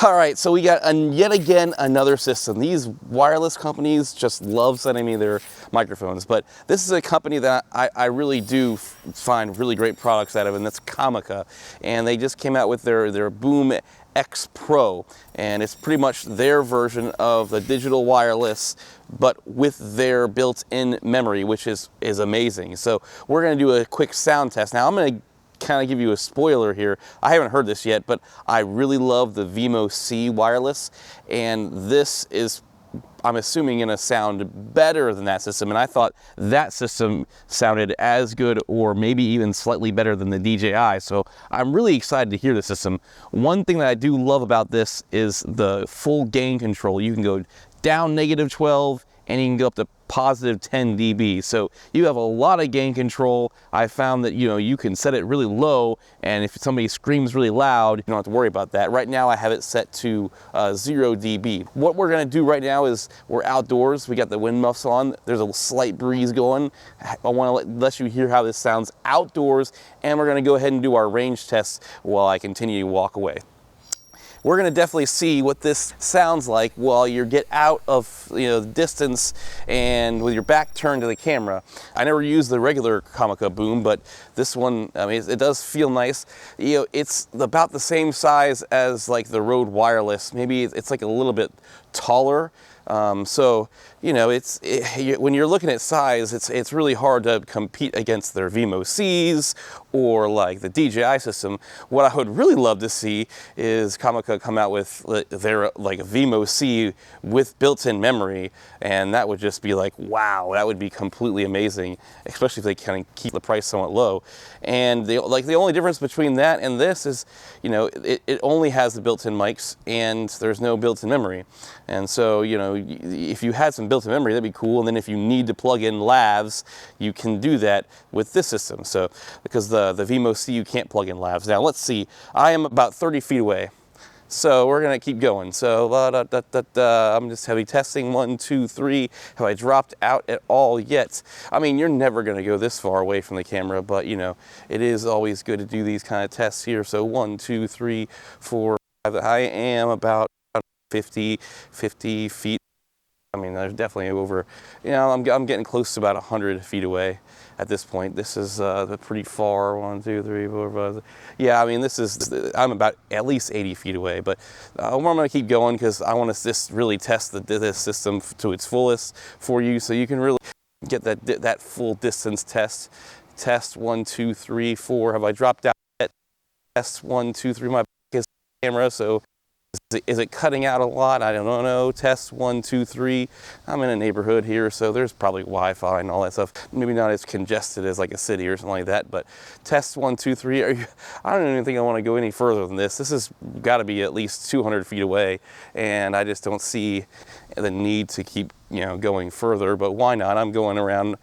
All right, so we got yet again another system. These wireless companies just love sending me their microphones, but this is a company that I really do find really great products out of, and that's Comica. And they just came out with their BoomX Pro, and it's pretty much their version of the digital wireless, but with their built-in memory, which is amazing. So we're gonna do a quick sound test. Now I'm gonna kind of give you a spoiler here. I haven't heard this yet, but I really love the Vimo-C wireless, and this is, I'm assuming, gonna sound better than that system, and I thought that system sounded as good or maybe even slightly better than the DJI, so I'm really excited to hear the system. One thing that I do love about this is the full gain control. You can go down -12 and you can go up to positive 10 dB. So you have a lot of gain control. I found that, you know, you can set it really low, and if somebody screams really loud, you don't have to worry about that. Right now I have it set to 0 dB. What we're gonna do right now is we're outdoors. We got the wind muffs on. There's a slight breeze going. I wanna let you hear how this sounds outdoors, and we're gonna go ahead and do our range test while I continue to walk away. We're gonna definitely see what this sounds like while you get out of, you know, the distance and with your back turned to the camera. I never used the regular Comica Boom, but this one, I mean, it does feel nice. You know, it's about the same size as like the Rode Wireless. Maybe it's like a little bit taller. So, you know, when you're looking at size, it's really hard to compete against their Vimo-Cs or like the DJI system. What I would really love to see is Comica come out with their like Vimo-C with built-in memory, and that would just be like, wow, that would be completely amazing, especially if they kind of keep the price somewhat low. And the only difference between that and this is, you know, it only has the built-in mics and there's no built-in memory. And so, you know, if you had some built-in memory, that'd be cool. And then if you need to plug in lavs, you can do that with this system. So, because the Vimo-C, you can't plug in lavs. Now, let's see. I am about 30 feet away. So we're gonna keep going. So I'm just heavy testing, 1, 2, 3. Have I dropped out at all yet? I mean, you're never gonna go this far away from the camera, but you know, it is always good to do these kind of tests here. So 1, 2, 3, 4, 5. I am about 50 feet. I mean, there's definitely over, you know, I'm getting close to about 100 feet away at this point. This is pretty far. 1, 2, 3, 4, 5. Yeah, I mean, I'm about at least 80 feet away, but I'm gonna keep going because I want to just really test this system to its fullest for you, so you can really get that full distance test. Test 1, 2, 3, 4. Have I dropped out yet? Test 1, 2, 3. My back is camera, so is it cutting out a lot? I don't know. Test 1, 2, 3. I'm in a neighborhood here, so there's probably Wi-Fi and all that stuff. Maybe not as congested as like a city or something like that, but test 1, 2, 3. I don't even think I want to go any further than this. This has got to be at least 200 feet away, and I just don't see the need to keep, you know, going further, but why not? I'm going around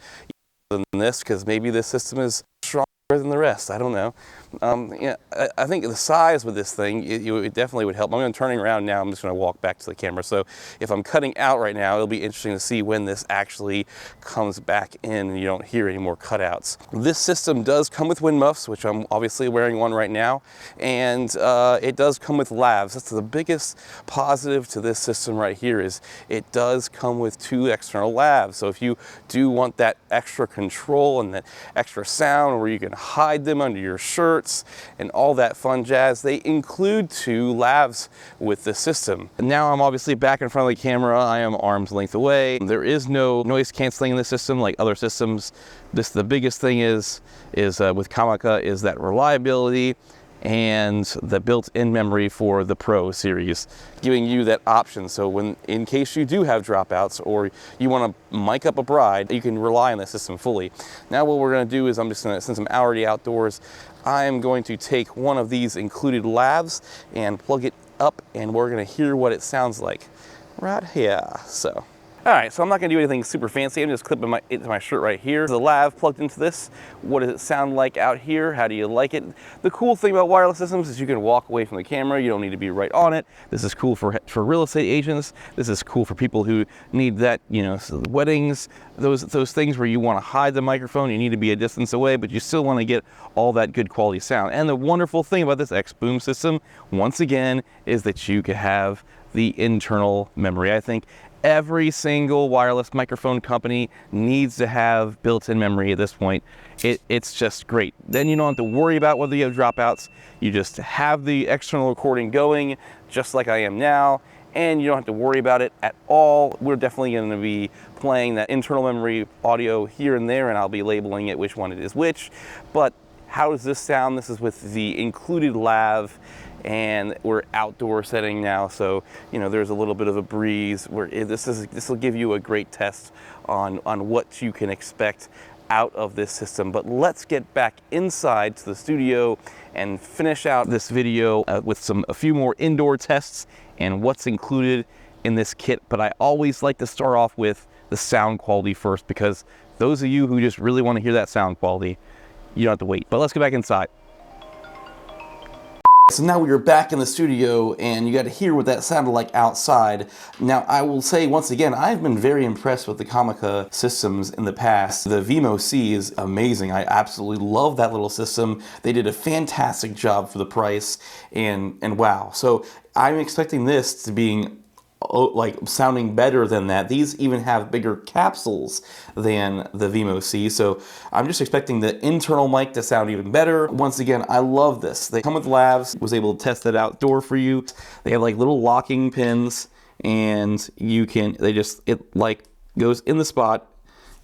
than this because maybe this system is stronger than the rest. I don't know. Yeah, I think the size with this thing, it definitely would help. I'm turning around now. I'm just going to walk back to the camera. So if I'm cutting out right now, it'll be interesting to see when this actually comes back in and you don't hear any more cutouts. This system does come with wind muffs, which I'm obviously wearing one right now, and it does come with lavs. That's the biggest positive to this system right here, is it does come with 2 external lavs. So if you do want that extra control and that extra sound where you can hide them under your shirt and all that fun jazz, they include 2 lavs with the system. Now I'm obviously back in front of the camera. I am arm's length away. There is no noise canceling in the system like other systems. The biggest thing is with Comica is that reliability and the built-in memory for the Pro series, giving you that option. So in case you do have dropouts or you want to mic up a bride, you can rely on the system fully. Now what we're going to do is, I'm just going to, since I'm already outdoors, I am going to take one of these included lavs and plug it up, and we're going to hear what it sounds like right here. So All right, so I'm not gonna do anything super fancy. I'm just clipping it to my shirt right here. The lav plugged into this. What does it sound like out here? How do you like it? The cool thing about wireless systems is you can walk away from the camera. You don't need to be right on it. This is cool for real estate agents. This is cool for people who need that, you know, so weddings, those things where you want to hide the microphone. You need to be a distance away, but you still want to get all that good quality sound. And the wonderful thing about this X-Boom system, once again, is that you can have the internal memory. I think every single wireless microphone company needs to have built-in memory at this point. It's just great. Then you don't have to worry about whether you have dropouts. You just have the external recording going, just like I am now, and you don't have to worry about it at all. We're definitely going to be playing that internal memory audio here and there, and I'll be labeling it which one it is which. But how does this sound? This is with the included lav, and we're outdoor setting now, so you know there's a little bit of a breeze. This will give you a great test on what you can expect out of this system. But let's get back inside to the studio and finish out this video with a few more indoor tests and what's included in this kit. But I always like to start off with the sound quality first, because those of you who just really want to hear that sound quality, you don't have to wait. But let's go back inside. So now we are back in the studio, and you got to hear what that sounded like outside. Now, I will say once again, I've been very impressed with the Comica systems in the past. The VMO-C is amazing. I absolutely love that little system. They did a fantastic job for the price, and wow. So I'm expecting this to be like sounding better than that. These even have bigger capsules than the VMO-C, so I'm just expecting the internal mic to sound even better. Once again, I love this. They come with lavs. Was able to test it outdoor for you. They have like little locking pins, and you can, it like goes in the spot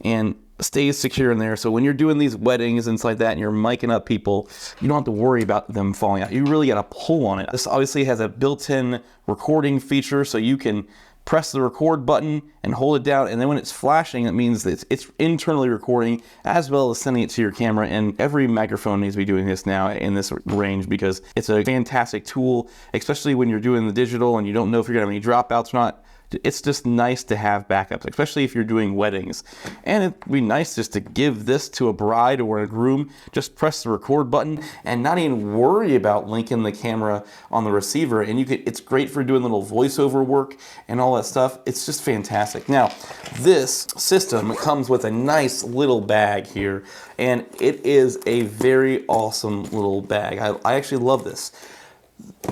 and stays secure in there. So when you're doing these weddings and stuff like that, and you're miking up people, you don't have to worry about them falling out. You really got to pull on it. This obviously has a built-in recording feature, so you can press the record button and hold it down, and then when it's flashing, it means that it's internally recording as well as sending it to your camera. And every microphone needs to be doing this now in this range, because it's a fantastic tool, especially when you're doing the digital and you don't know if you're gonna have any dropouts or not. It's just nice to have backups, especially if you're doing weddings. And it'd be nice just to give this to a bride or a groom. Just press the record button and not even worry about linking the camera on the receiver. And it's great for doing little voiceover work and all that stuff. It's just fantastic. Now, this system comes with a nice little bag here, and it is a very awesome little bag. I actually love this.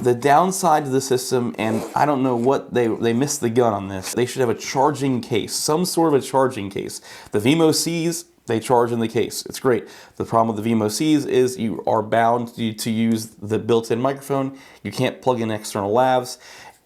The downside to the system, and I don't know what they missed the gun on this, they should have a charging case, some sort of a charging case. The VMO-Cs, they charge in the case. It's great. The problem with the VMO-Cs is you are bound to use the built-in microphone. You can't plug in external lavs,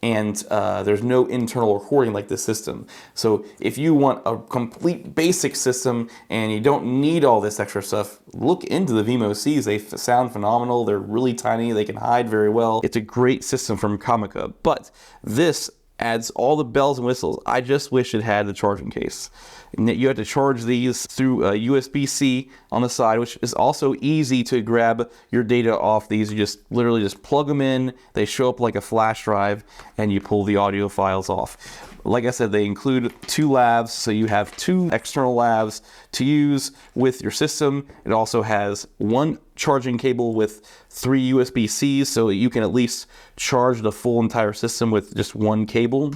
and there's no internal recording like this system. So if you want a complete basic system and you don't need all this extra stuff, look into the VMO-Cs. They sound phenomenal. They're really tiny. They can hide very well. It's a great system from Comica, but this adds all the bells and whistles. I just wish it had the charging case. You have to charge these through a USB-C on the side, which is also easy to grab your data off these. You just literally just plug them in. They show up like a flash drive, and you pull the audio files off. Like I said, they include 2 lavs, so you have 2 external lavs to use with your system. It also has 1 charging cable with 3 USB-Cs, so you can at least charge the full entire system with just 1 cable.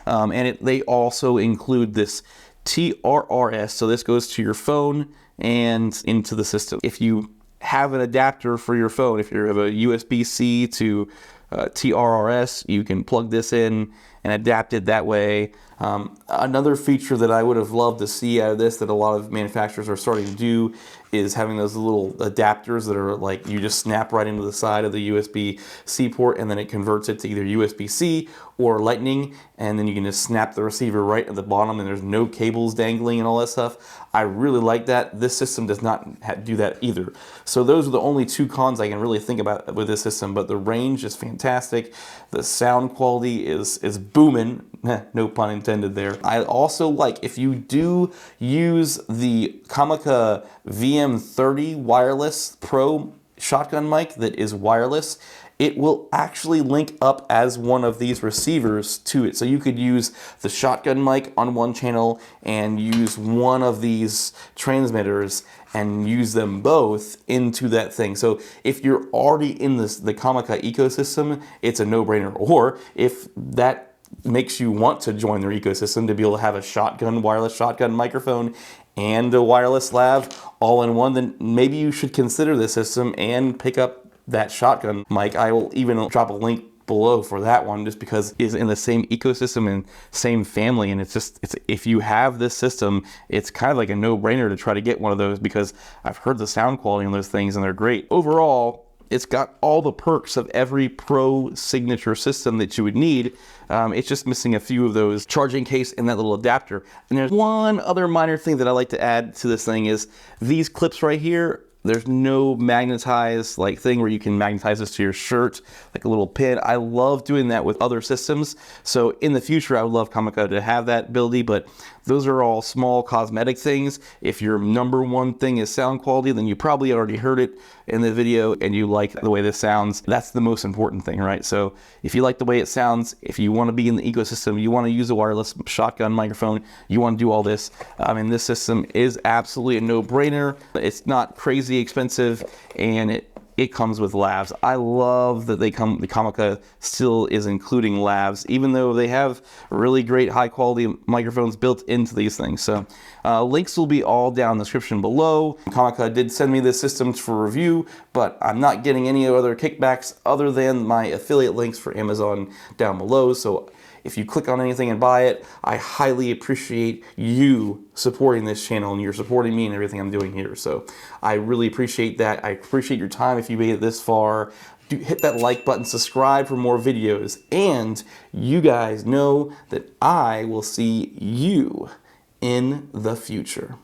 And they also include this TRRS, so this goes to your phone and into the system. If you have an adapter for your phone, if you have a USB-C to TRRS, you can plug this in and adapt it that way. Another feature that I would have loved to see out of this, that a lot of manufacturers are starting to do, is having those little adapters that are like, you just snap right into the side of the USB-C port, and then it converts it to either USB-C or Lightning, and then you can just snap the receiver right at the bottom, and there's no cables dangling and all that stuff. I really like that. This system does not do that either. So those are the only 2 cons I can really think about with this system, but the range is fantastic. The sound quality is booming, no pun intended there. I also like, if you do use the Comica VM30 Wireless Pro shotgun mic that is wireless, it will actually link up as one of these receivers to it. So you could use the shotgun mic on one channel and use one of these transmitters and use them both into that thing. So if you're already in the Comica ecosystem, it's a no-brainer. Or if that makes you want to join their ecosystem to be able to have a wireless shotgun microphone and a wireless lav all in one, then maybe you should consider this system and pick up that shotgun mic. I will even drop a link below for that one, just because it's in the same ecosystem and same family, and it's if you have this system, it's kind of like a no-brainer to try to get one of those, because I've heard the sound quality on those things and they're great. Overall, it's got all the perks of every pro signature system that you would need. It's just missing a few of those charging case and that little adapter. And there's one other minor thing that I like to add to this thing is these clips right here. There's no magnetized thing where you can magnetize this to your shirt, like a little pin. I love doing that with other systems. So in the future, I would love Comica to have that ability, but those are all small cosmetic things. If your number one thing is sound quality, then you probably already heard it in the video and you like the way this sounds. That's the most important thing, right? So if you like the way it sounds, if you want to be in the ecosystem, you want to use a wireless shotgun microphone, you want to do all this, this system is absolutely a no-brainer. It's not crazy expensive, and it comes with lavs. I love that the Comica still is including lavs, even though they have really great high quality microphones built into these things. So links will be all down in the description below. Comica did send me this system for review, but I'm not getting any other kickbacks other than my affiliate links for Amazon down below. So if you click on anything and buy it, I highly appreciate you supporting this channel, and you're supporting me and everything I'm doing here. So I really appreciate that. I appreciate your time if you made it this far. Hit that like button, subscribe for more videos, and you guys know that I will see you in the future.